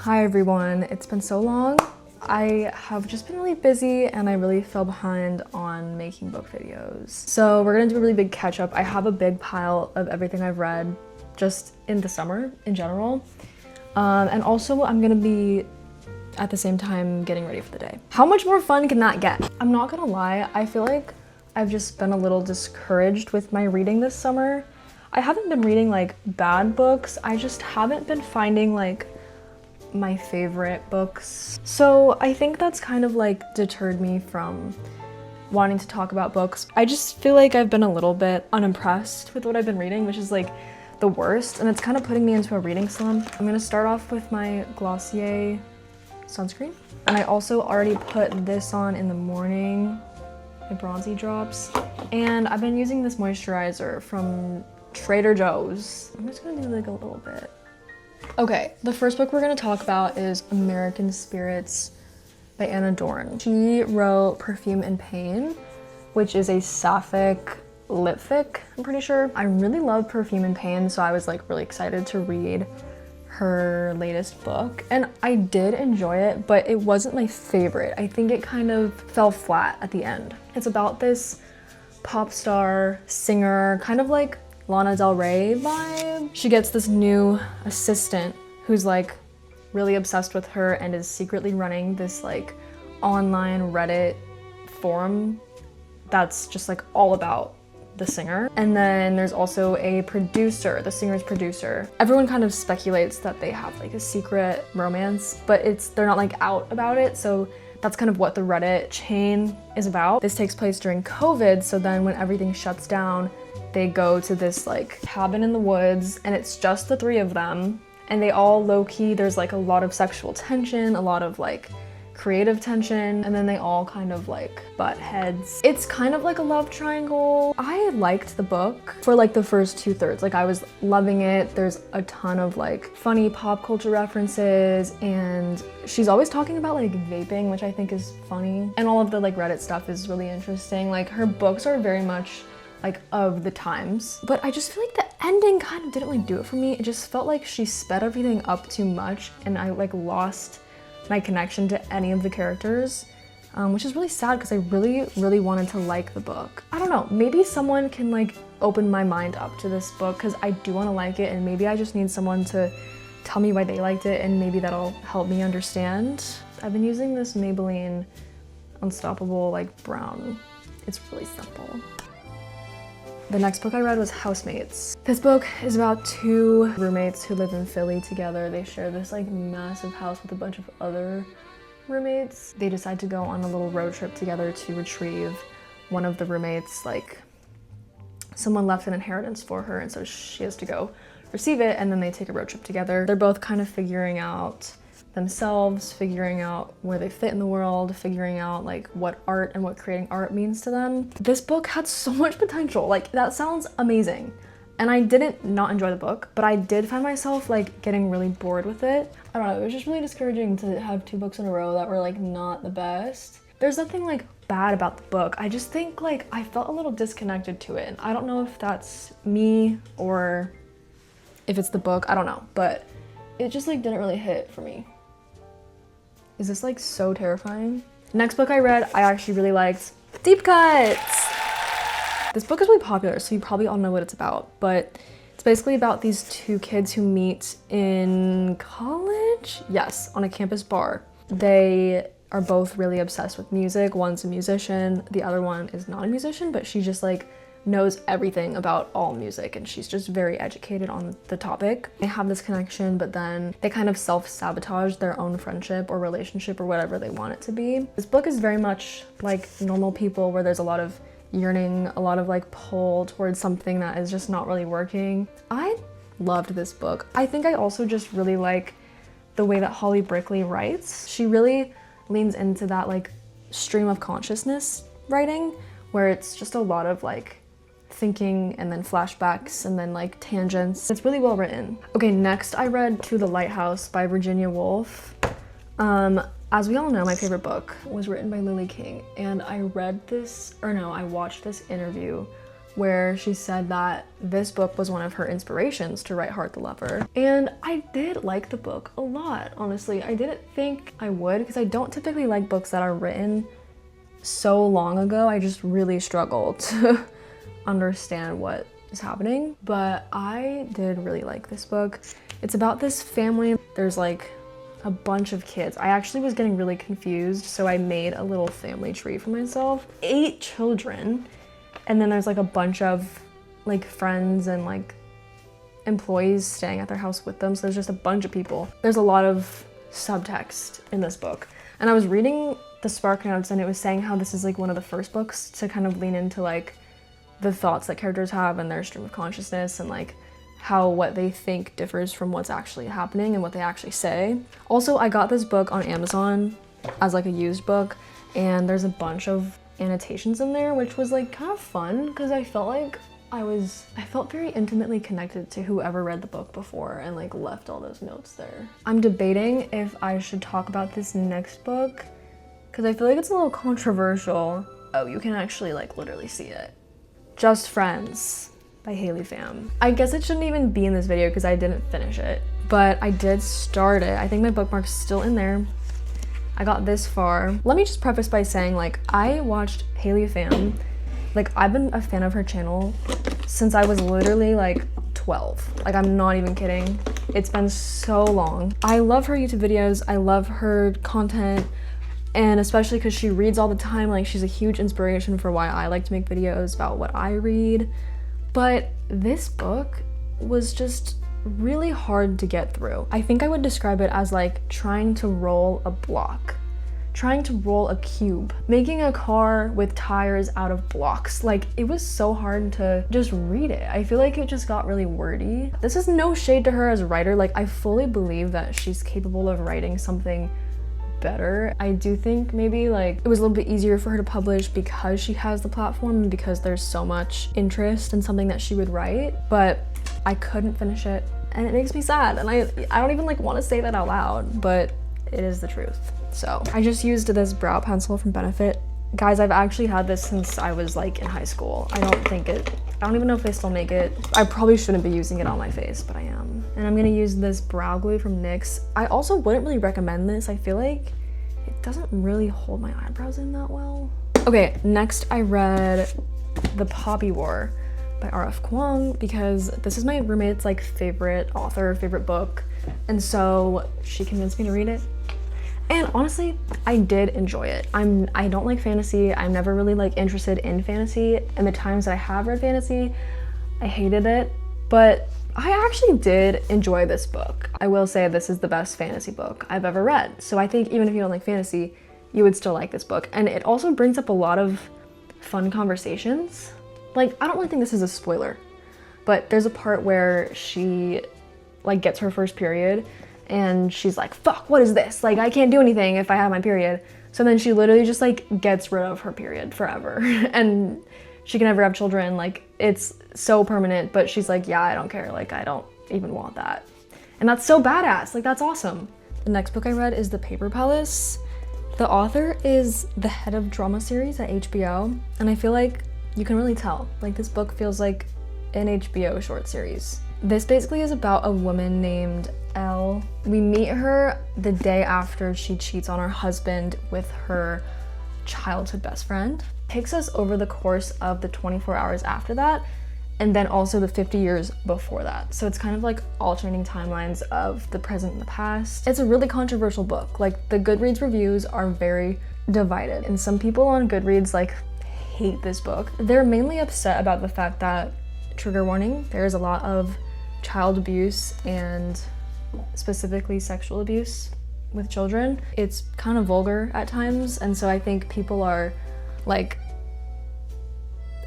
Hi everyone, it's been so long. I have just been really busy and I really fell behind on making book videos. So we're gonna do a really big catch up. I have a big pile of everything I've read just in the summer in general. And also I'm gonna be at the same time getting ready for the day. How much more fun can that get? I'm not gonna lie, I feel like I've just been a little discouraged with my reading this summer. I haven't been reading like bad books, I just haven't been finding like my favorite books. So I think that's kind of like deterred me from wanting to talk about books. I just feel like I've been a little bit unimpressed with what I've been reading, which is like the worst, and it's kind of putting me into a reading slump. I'm gonna start off with my Glossier sunscreen. And I also already put this on in the morning, my bronzy drops. And I've been using this moisturizer from Trader Joe's. I'm just gonna do like a little bit. Okay, the first book we're gonna talk about is American Spirits by Anna Dorn. She wrote Perfume and Pain, which is a sapphic lipfic, I'm pretty sure. I really love Perfume and Pain, so I was like really excited to read her latest book. And I did enjoy it, but it wasn't my favorite. I think it kind of fell flat at the end. It's about this pop star, singer, kind of like Lana Del Rey vibe. She gets this new assistant who's like really obsessed with her and is secretly running this like online Reddit forum that's just like all about the singer. And then there's also a producer, the singer's producer. Everyone kind of speculates that they have like a secret romance, but they're not like out about it. So that's kind of what the Reddit chain is about. This takes place during COVID, so then when everything shuts down, they go to this like cabin in the woods and it's just the three of them, and they all low-key, there's like a lot of sexual tension, a lot of like creative tension, and then they all kind of like butt heads. It's kind of like a love triangle. I liked the book for like the first 2/3. Like I was loving it. There's a ton of like funny pop culture references, and she's always talking about like vaping, which I think is funny. And all of the like Reddit stuff is really interesting. Like her books are very much like of the times, but I just feel like the ending kind of didn't really do it for me. It just felt like she sped everything up too much and I like lost my connection to any of the characters, which is really sad because I really wanted to like the book. I don't know, maybe someone can like open my mind up to this book because I do want to like it, and maybe I just need someone to tell me why they liked it, and maybe that'll help me understand. I've been using this Maybelline Unstoppable like brown. It's really simple. The next book I read was Housemates. This book is about two roommates who live in Philly together. They share this like massive house with a bunch of other roommates. They decide to go on a little road trip together to retrieve one of the roommates. Like someone left an inheritance for her, and so she has to go receive it, and then they take a road trip together. They're both kind of figuring out themselves, figuring out where they fit in the world, figuring out like what art and what creating art means to them. This book had so much potential. Like that sounds amazing. And I didn't not enjoy the book, but I did find myself like getting really bored with it. I don't know, it was just really discouraging to have 2 books in a row that were like not the best. There's nothing like bad about the book. I just think like I felt a little disconnected to it. And I don't know if that's me or if it's the book, I don't know, but it just like didn't really hit for me. Is this like so terrifying? Next book I read, I actually really liked. Deep Cuts! This book is really popular, so you probably all know what it's about, but it's basically about these 2 kids who meet in college? Yes, on a campus bar. They are both really obsessed with music. One's a musician, the other one is not a musician, but she just like knows everything about all music, and she's just very educated on the topic. They have this connection, but then they kind of self-sabotage their own friendship or relationship or whatever they want it to be. This book is very much like Normal People, where there's a lot of yearning, a lot of like pull towards something that is just not really working. I loved this book. I think I also just really like the way that Holly Brickley writes. She really leans into that like stream of consciousness writing, where it's just a lot of like thinking and then flashbacks and then like tangents. It's really well written. Okay, next I read To the Lighthouse by Virginia Woolf. As we all know, my favorite book was written by Lily King, and I watched this interview where she said that this book was one of her inspirations to write Heart the Leopard. And I did like the book a lot, honestly. I didn't think I would, because I don't typically like books that are written so long ago. I just really struggle to understand what is happening. But I did really like this book. It's about this family. There's like a bunch of kids. I actually was getting really confused, so I made a little family tree for myself. 8 children. And then there's like a bunch of like friends and like employees staying at their house with them. So there's just a bunch of people. There's a lot of subtext in this book. And I was reading the Spark Notes, and it was saying how this is like one of the first books to kind of lean into like the thoughts that characters have and their stream of consciousness, and like how what they think differs from what's actually happening and what they actually say. Also, I got this book on Amazon as like a used book, and there's a bunch of annotations in there, which was like kind of fun, because I felt like I felt very intimately connected to whoever read the book before and like left all those notes there. I'm debating if I should talk about this next book, because I feel like it's a little controversial. Oh, you can actually like literally see it. Just Friends by Haley Pham. I guess it shouldn't even be in this video because I didn't finish it, but I did start it. I think my bookmark's still in there. I got this far. Let me just preface by saying, like, I watched Haley Pham. Like, I've been a fan of her channel since I was literally like 12. Like, I'm not even kidding. It's been so long. I love her YouTube videos. I love her content, and especially because she reads all the time. Like, she's a huge inspiration for why I like to make videos about what I read. But this book was just really hard to get through. I think I would describe it as like trying to roll a block, trying to roll a cube, making a car with tires out of blocks. Like, it was so hard to just read it. I feel like it just got really wordy. This is no shade to her as a writer. Like, I fully believe that she's capable of writing something better. I do think maybe like it was a little bit easier for her to publish because she has the platform and because there's so much interest in something that she would write, but I couldn't finish it, and it makes me sad, and I don't even like want to say that out loud, but it is the truth. So I just used this brow pencil from Benefit. Guys, I've actually had this since I was like in high school. I don't even know if they still make it. I probably shouldn't be using it on my face, but I am. And I'm gonna use this brow glue from NYX. I also wouldn't really recommend this. I feel like it doesn't really hold my eyebrows in that well. Okay, next I read The Poppy War by R.F. Kuang, because this is my roommate's like favorite author, favorite book, and so she convinced me to read it. And honestly, I did enjoy it. I don't like fantasy. I'm never really like interested in fantasy, and the times that I have read fantasy, I hated it, but I actually did enjoy this book. I will say this is the best fantasy book I've ever read. So I think even if you don't like fantasy, you would still like this book. And it also brings up a lot of fun conversations. Like, I don't really think this is a spoiler, but there's a part where she like gets her first period, and she's like, fuck, what is this? Like, I can't do anything if I have my period. So then she literally just like gets rid of her period forever and she can never have children. Like, it's so permanent, but she's like, yeah, I don't care. Like, I don't even want that. And that's so badass. Like, that's awesome. The next book I read is The Paper Palace. The author is the head of drama series at HBO, and I feel like you can really tell. Like, this book feels like an HBO short series. This basically is about a woman named Elle. We meet her the day after she cheats on her husband with her childhood best friend. Takes us over the course of the 24 hours after that, and then also the 50 years before that. So it's kind of like alternating timelines of the present and the past. It's a really controversial book. Like, the Goodreads reviews are very divided, and some people on Goodreads like hate this book. They're mainly upset about the fact that, trigger warning, there's a lot of child abuse and specifically sexual abuse with children. It's kind of vulgar at times, and so I think people are like,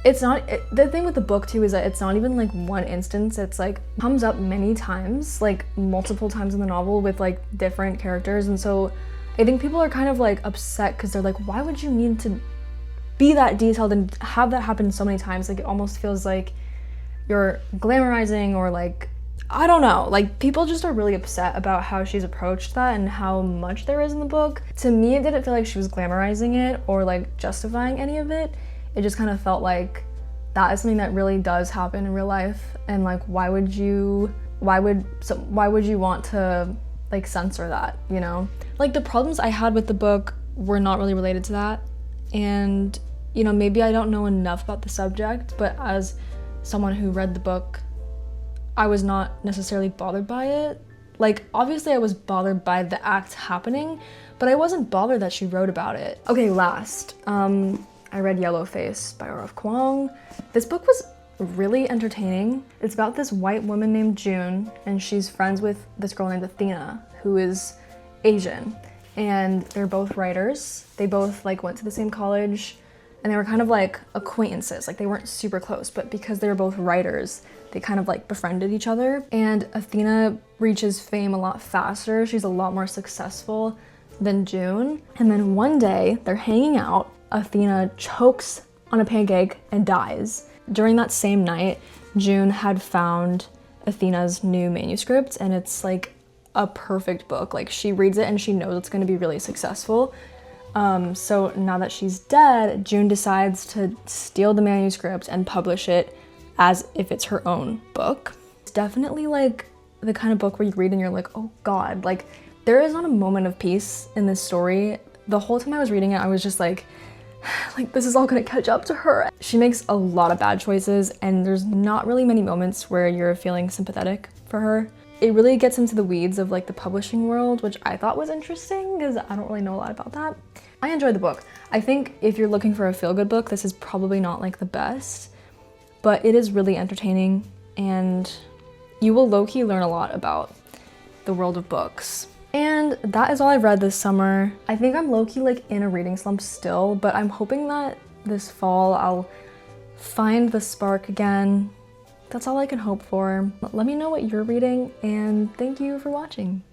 the thing with the book too is that it's not even like one instance. It's like comes up many times, like multiple times in the novel with like different characters, and so I think people are kind of like upset because they're like, why would you need to be that detailed and have that happen so many times? Like, it almost feels like you're glamorizing, or like, I don't know, like people just are really upset about how she's approached that and how much there is in the book. To me, it didn't feel like she was glamorizing it or like justifying any of it. It just kind of felt like that is something that really does happen in real life, and like why would you want to like censor that, you know? Like the problems I had with the book were not really related to that, and you know, maybe I don't know enough about the subject, but as someone who read the book, I was not necessarily bothered by it. Like, obviously I was bothered by the act happening, but I wasn't bothered that she wrote about it. Okay, last, I read Yellowface by R.F. Kuang. This book was really entertaining. It's about this white woman named June, and she's friends with this girl named Athena, who is Asian. And they're both writers. They both like went to the same college, and they were kind of like acquaintances. Like they weren't super close, but because they were both writers, they kind of like befriended each other. And Athena reaches fame a lot faster. She's a lot more successful than June. And then one day they're hanging out, Athena chokes on a pancake and dies. During that same night, June had found Athena's new manuscript, and it's like a perfect book. Like she reads it and she knows it's going to be really successful. So now that she's dead, June decides to steal the manuscript and publish it as if it's her own book. It's definitely like the kind of book where you read and you're like, oh God, like there is not a moment of peace in this story. The whole time I was reading it, I was just like this is all gonna catch up to her. She makes a lot of bad choices, and there's not really many moments where you're feeling sympathetic for her. It really gets into the weeds of like the publishing world, which I thought was interesting because I don't really know a lot about that. I enjoyed the book. I think if you're looking for a feel-good book, this is probably not like the best, but it is really entertaining, and you will low-key learn a lot about the world of books. And that is all I've read this summer. I think I'm low-key like in a reading slump still, but I'm hoping that this fall I'll find the spark again. That's all I can hope for. Let me know what you're reading, and thank you for watching.